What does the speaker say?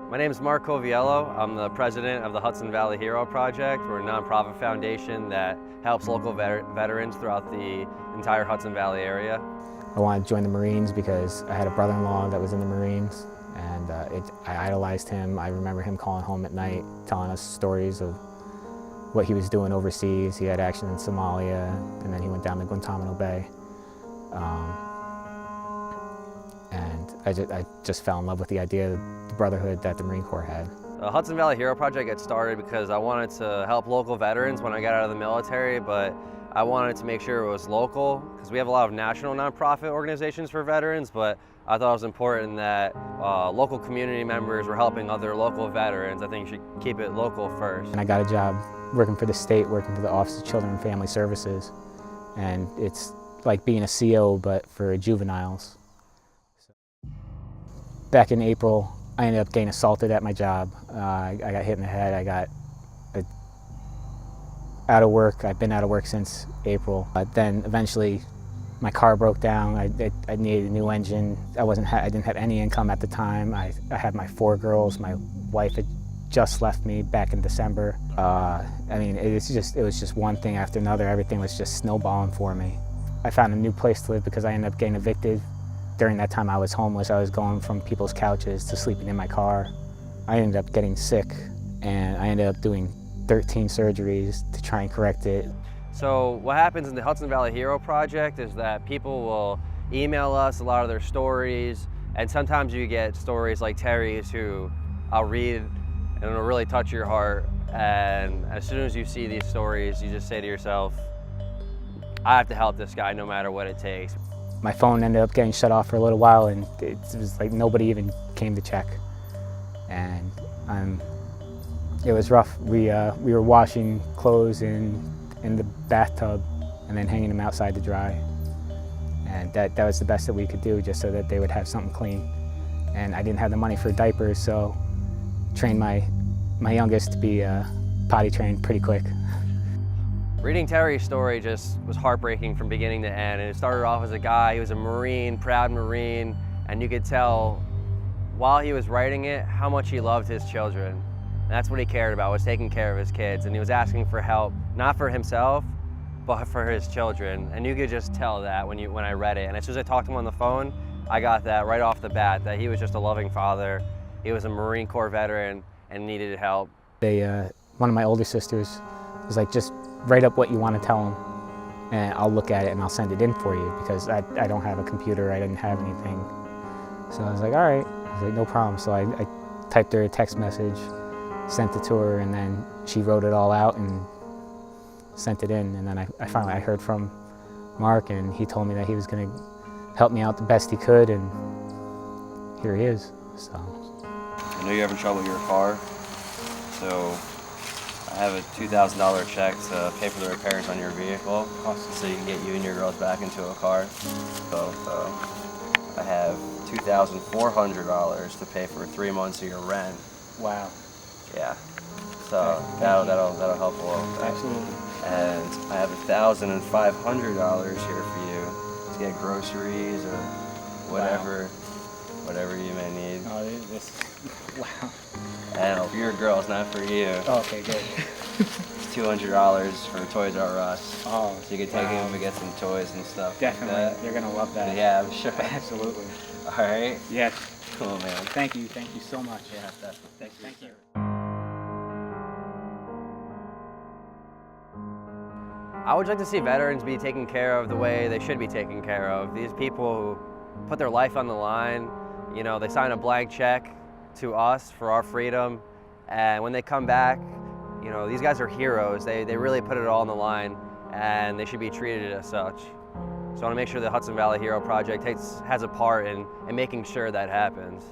My name is Mark Coviello. I'm the president of the Hudson Valley Hero Project. We're a nonprofit foundation that helps local veterans throughout the entire Hudson Valley area. I wanted to join the Marines because I had a brother-in-law that was in the Marines, and I idolized him. I remember him calling home at night, telling us stories of what he was doing overseas. He had action in Somalia, and then he went down to Guantanamo Bay. And I just fell in love with the idea of the brotherhood that the Marine Corps had. The Hudson Valley Hero Project got started because I wanted to help local veterans when I got out of the military, but I wanted to make sure it was local because we have a lot of national nonprofit organizations for veterans, but I thought it was important that local community members were helping other local veterans. I think you should keep it local first. And I got a job working for the state, working for the Office of Children and Family Services, and it's like being a CO but for juveniles. Back in April, I ended up getting assaulted at my job. I got hit in the head. I got out of work. I've been out of work since April. Then eventually my car broke down. I needed a new engine. I didn't have any income at the time. I had my 4 girls. My wife had just left me back in December. I mean, it was just one thing after another. Everything was just snowballing for me. I found a new place to live because I ended up getting evicted. During that time I was homeless. I was going from people's couches to sleeping in my car. I ended up getting sick, and I ended up doing 13 surgeries to try and correct it. So what happens in the Hudson Valley Hero Project is that people will email us a lot of their stories, and sometimes you get stories like Terry's who I'll read and it'll really touch your heart, and as soon as you see these stories you just say to yourself, I have to help this guy no matter what it takes. My phone ended up getting shut off for a little while, and it was like nobody even came to check. And it was rough. We were washing clothes in the bathtub and then hanging them outside to dry. And that was the best that we could do, just so that they would have something clean. And I didn't have the money for diapers, so trained my youngest to be potty trained pretty quick. Reading Terry's story just was heartbreaking from beginning to end. And it started off as a guy, he was a Marine, proud Marine, and you could tell while he was writing it how much he loved his children. And that's what he cared about, was taking care of his kids. And he was asking for help, not for himself, but for his children. And you could just tell that when I read it. And as soon as I talked to him on the phone, I got that right off the bat, that he was just a loving father. He was a Marine Corps veteran and needed help. One of my older sisters was like, just write up what you want to tell them, and I'll look at it and I'll send it in for you, because I don't have a computer, I didn't have anything. So I was like, all right. I was like, no problem. So I typed her a text message, sent it to her, and then she wrote it all out and sent it in. And then I finally heard from Mark, and he told me that he was going to help me out the best he could, and here he is. So I know you're having trouble with your car, so I have a $2,000 check to pay for the repairs on your vehicle, so you can get you and your girls back into a car. So I have $2,400 to pay for 3 months of your rent. wow. Yeah. So that'll help a little bit. Absolutely. And I have $1,500 here for you to get groceries or whatever you may need. Oh, this, wow. And for your girls, not for you. Oh, okay, good. It's $200 for Toys R Us. Oh, so you can take them to get some toys and stuff. Definitely, like that. they're gonna love that. Yeah, I'm sure. Absolutely. All right. Yes. Cool, man. Thank you so much. Yeah, definitely. Thank you. I would like to see veterans be taken care of the way they should be taken care of. These people who put their life on the line, you know, they sign a blank check to us for our freedom, and when they come back, you know, these guys are heroes. They really put it all on the line, and they should be treated as such. So I want to make sure the Hudson Valley Hero Project has a part in making sure that happens.